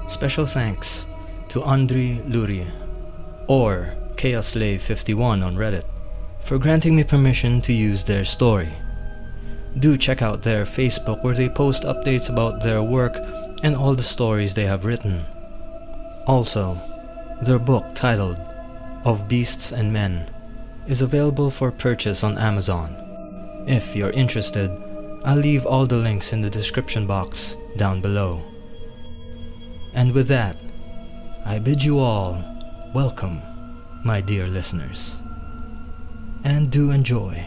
Special thanks to Andri Lurie, or ChaosSlave51 on Reddit, for granting me permission to use their story. Do check out their Facebook where they post updates about their work and all the stories they have written. Also, their book titled Of Beasts and Men is available for purchase on Amazon. If you're interested, I'll leave all the links in the description box down below. And with that, I bid you all welcome, my dear listeners, and do enjoy.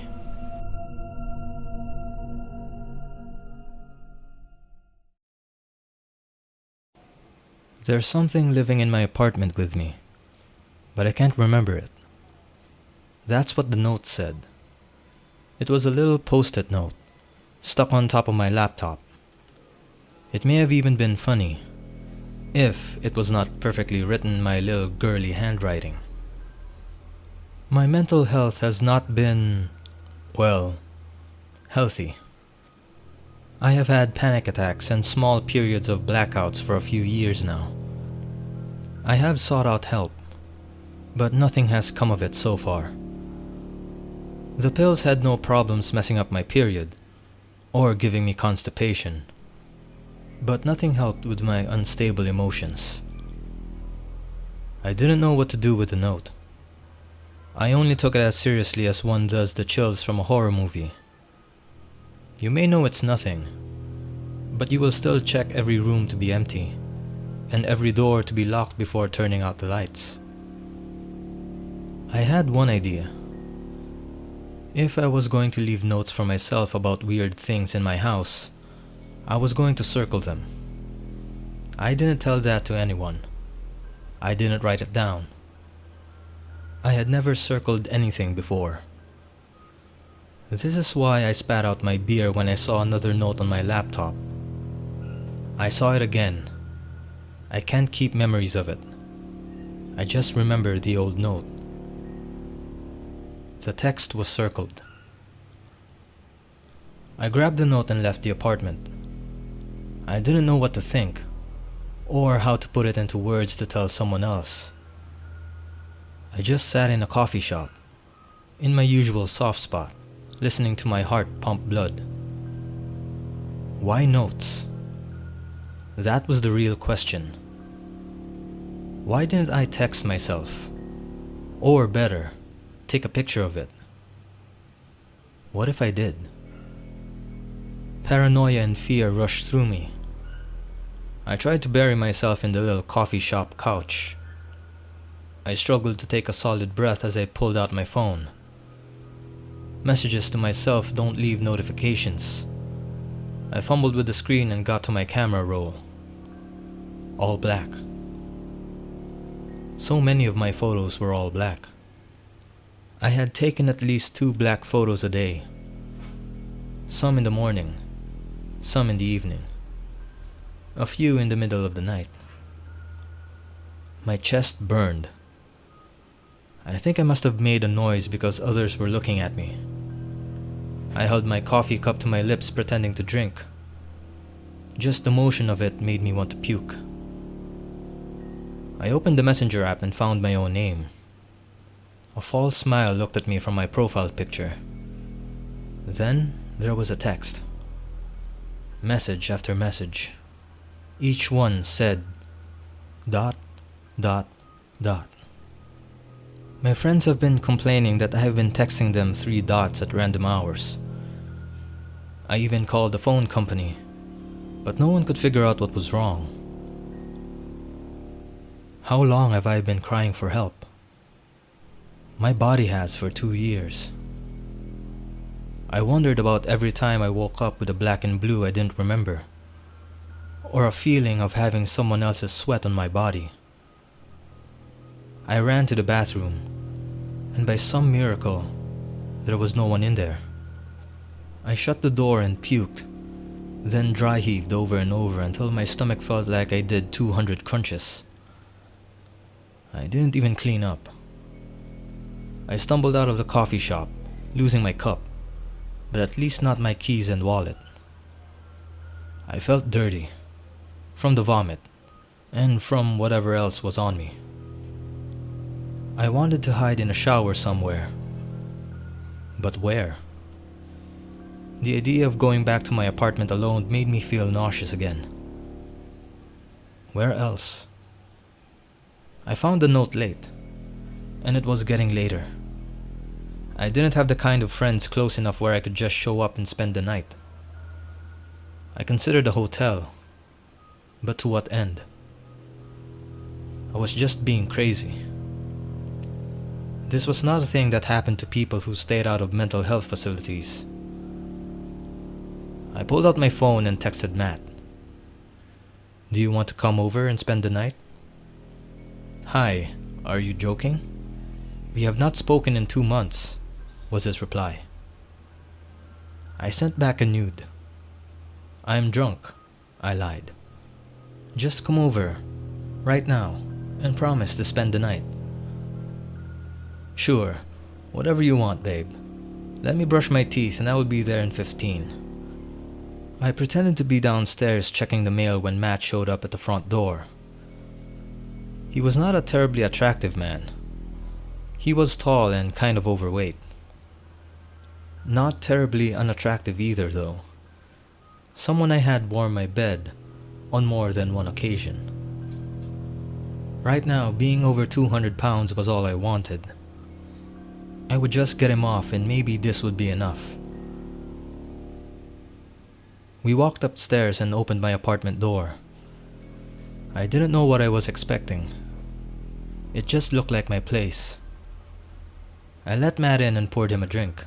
There's something living in my apartment with me, but I can't remember it. That's what the note said. It was a little post-it note, stuck on top of my laptop. It may have even been funny, if it was not perfectly written in my little girly handwriting. My mental health has not been, well, healthy. I have had panic attacks and small periods of blackouts for a few years now. I have sought out help, but nothing has come of it so far. The pills had no problems messing up my period, or giving me constipation, but nothing helped with my unstable emotions. I didn't know what to do with the note. I only took it as seriously as one does the chills from a horror movie. You may know it's nothing, but you will still check every room to be empty, and every door to be locked before turning out the lights. I had one idea. If I was going to leave notes for myself about weird things in my house, I was going to circle them. I didn't tell that to anyone. I didn't write it down. I had never circled anything before. This is why I spat out my beer when I saw another note on my laptop. I saw it again. I can't keep memories of it. I just remember the old note. The text was circled. I grabbed the note and left the apartment. I didn't know what to think, or how to put it into words to tell someone else. I just sat in a coffee shop, in my usual soft spot, listening to my heart pump blood. Why notes? That was the real question. Why didn't I text myself? Or better, take a picture of it? What if I did? Paranoia and fear rushed through me. I tried to bury myself in the little coffee shop couch. I struggled to take a solid breath as I pulled out my phone. Messages to myself don't leave notifications. I fumbled with the screen and got to my camera roll. All black. So many of my photos were all black. I had taken at least 2 black photos a day. Some in the morning, some in the evening, a few in the middle of the night. My chest burned. I think I must have made a noise because others were looking at me. I held my coffee cup to my lips pretending to drink. Just the motion of it made me want to puke. I opened the messenger app and found my own name. A false smile looked at me from my profile picture. Then there was a text. Message after message. Each one said ... My friends have been complaining that I have been texting them 3 dots at random hours. I even called the phone company, but no one could figure out what was wrong. How long have I been crying for help? My body has for 2 years. I wondered about every time I woke up with a black and blue I didn't remember, or a feeling of having someone else's sweat on my body. I ran to the bathroom, and by some miracle, there was no one in there. I shut the door and puked, then dry heaved over and over until my stomach felt like I did 200 crunches. I didn't even clean up. I stumbled out of the coffee shop, losing my cup, but at least not my keys and wallet. I felt dirty, from the vomit, and from whatever else was on me. I wanted to hide in a shower somewhere. But where? The idea of going back to my apartment alone made me feel nauseous again. Where else? I found the note late, and it was getting later. I didn't have the kind of friends close enough where I could just show up and spend the night. I considered a hotel, but to what end? I was just being crazy. This was not a thing that happened to people who stayed out of mental health facilities. I pulled out my phone and texted Matt. Do you want to come over and spend the night? Hi, are you joking? We have not spoken in 2 months, was his reply. I sent back a nude. I am drunk, I lied. Just come over, right now, and promise to spend the night. Sure, whatever you want, babe. Let me brush my teeth and I will be there in 15. I pretended to be downstairs checking the mail when Matt showed up at the front door. He was not a terribly attractive man. He was tall and kind of overweight. Not terribly unattractive either, though. Someone I had warmed my bed on more than one occasion. Right now, being over 200 pounds was all I wanted. I would just get him off and maybe this would be enough. We walked upstairs and opened my apartment door. I didn't know what I was expecting. It just looked like my place. I let Matt in and poured him a drink.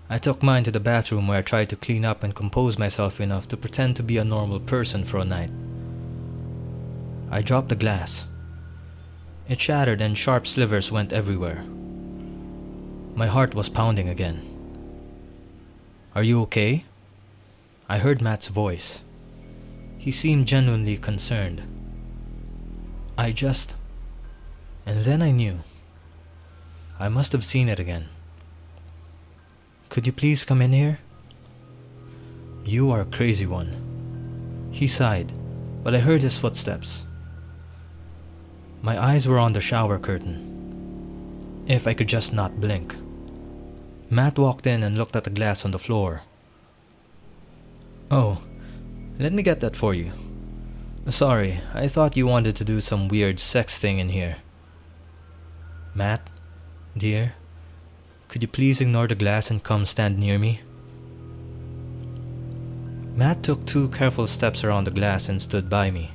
I took mine to the bathroom where I tried to clean up and compose myself enough to pretend to be a normal person for a night. I dropped the glass. It shattered and sharp slivers went everywhere. My heart was pounding again. Are you okay? I heard Matt's voice. He seemed genuinely concerned. And then I knew. I must have seen it again. Could you please come in here? You are a crazy one. He sighed, but I heard his footsteps. My eyes were on the shower curtain. If I could just not blink. Matt walked in and looked at the glass on the floor. Oh, let me get that for you. Sorry, I thought you wanted to do some weird sex thing in here. Matt, dear, could you please ignore the glass and come stand near me? Matt took 2 careful steps around the glass and stood by me.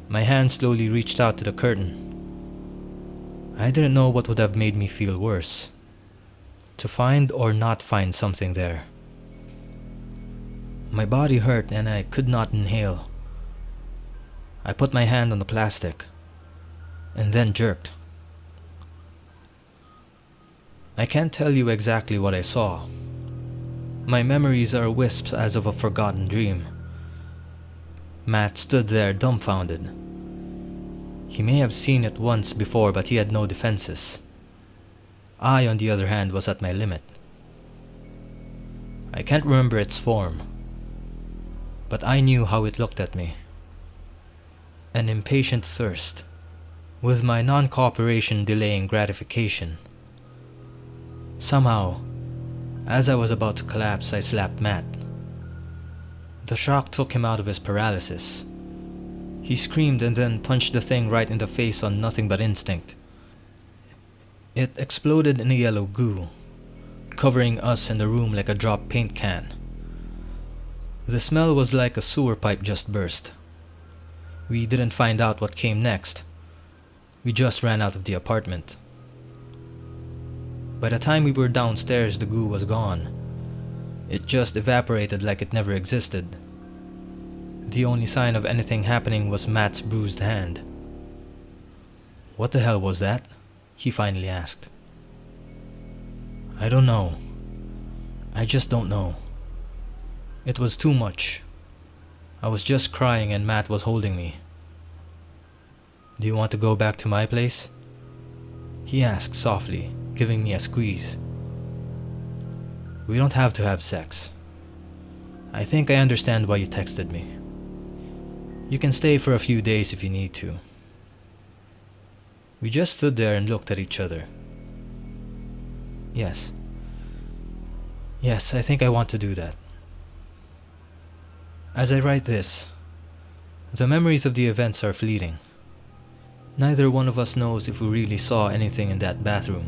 My hand slowly reached out to the curtain. I didn't know what would have made me feel worse. To find or not find something there. My body hurt and I could not inhale. I put my hand on the plastic and then jerked. I can't tell you exactly what I saw. My memories are wisps as of a forgotten dream. Matt stood there dumbfounded. He may have seen it once before, but he had no defenses. I, on the other hand, was at my limit. I can't remember its form, but I knew how it looked at me. An impatient thirst, with my non-cooperation delaying gratification. Somehow, as I was about to collapse, I slapped Matt. The shock took him out of his paralysis. He screamed and then punched the thing right in the face on nothing but instinct. It exploded in a yellow goo, covering us in the room like a dropped paint can. The smell was like a sewer pipe just burst. We didn't find out what came next. We just ran out of the apartment. By the time we were downstairs, the goo was gone. It just evaporated like it never existed. The only sign of anything happening was Matt's bruised hand. What the hell was that? He finally asked. I don't know. I just don't know. It was too much. I was just crying and Matt was holding me. Do you want to go back to my place? He asked softly, giving me a squeeze. We don't have to have sex. I think I understand why you texted me. You can stay for a few days if you need to. We just stood there and looked at each other. Yes. Yes, I think I want to do that. As I write this, the memories of the events are fleeting. Neither one of us knows if we really saw anything in that bathroom.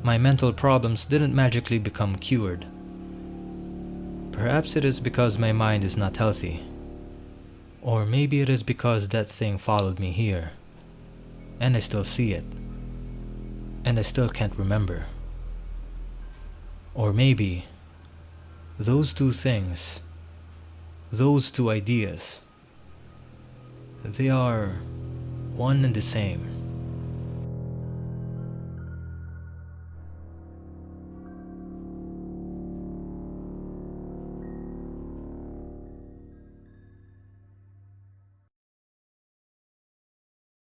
My mental problems didn't magically become cured. Perhaps it is because my mind is not healthy. Or maybe it is because that thing followed me here. And I still see it. And I still can't remember. Or maybe those two things, those two ideas, they are one and the same.